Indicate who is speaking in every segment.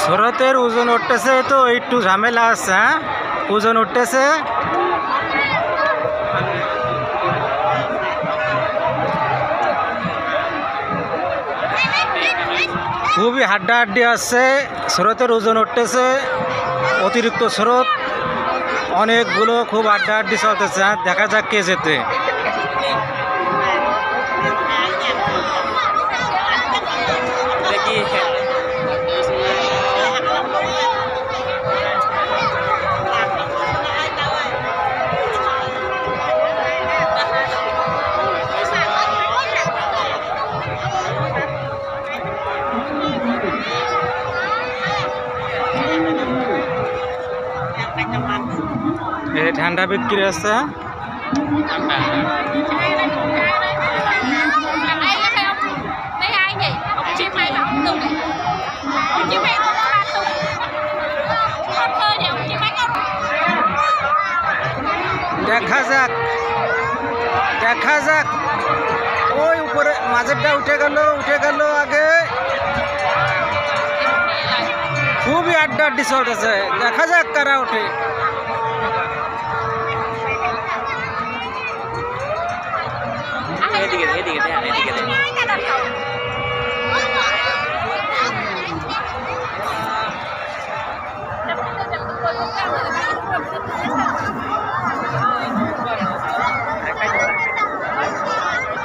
Speaker 1: স্রোতের ওজন উঠতেছে তো একটু ঝামেলা আছে। হ্যাঁ, ওজন উঠতেছে। খুবই হাড্ডাহাড্ডি আছে, স্রোতের ওজন উঠতেছে, অতিরিক্ত স্রোত, অনেকগুলো খুব হাড্ডাহাড্ডি চলতেছে। হ্যাঁ, দেখা যাক কে যেতে। এই ঠান্ডা বিক্রি আছে। দেখা যাক দেখা যাক। ওই উপরে মাঝেরটা উঠে গেল আগে। খুবই আড্ডাআড্ডি চলতেছে, দেখা যাক কারা ওঠে।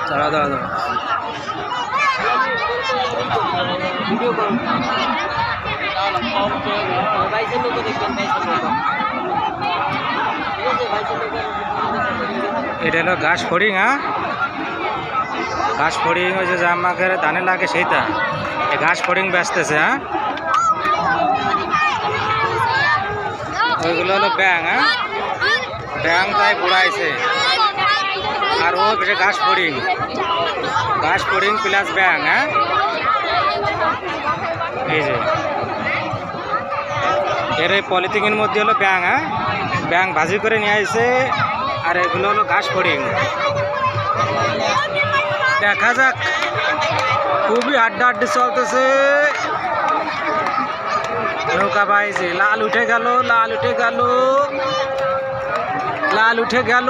Speaker 1: দাঁড়া এটা হলো ঘাস ফড়িং। হ্যাঁ, ঘাস ফড়িং ওই যে আমাকে ধানে লাগে সেইটা, এই ঘাস ফড়িং বেচতেছে। হ্যাঁ, ওইগুলো হলো ব্যাং। হ্যাঁ, ব্যাং তাই পুড়াইছে। আর ও ঘাস ফড়িং প্লাস ব্যাং। হ্যাঁ, এই যে এর এই পলিথিনের মধ্যে হলো ব্যাং। হ্যাঁ, ব্যাং ভাজি করে নিয়ে আসছে। আর এগুলো হলো ঘাস ফড়িং। দেখা যাক, খুবই হাড্ডাহাড্ডি চলতেছে। নৌকা বাইছে, লাল উঠে গেল।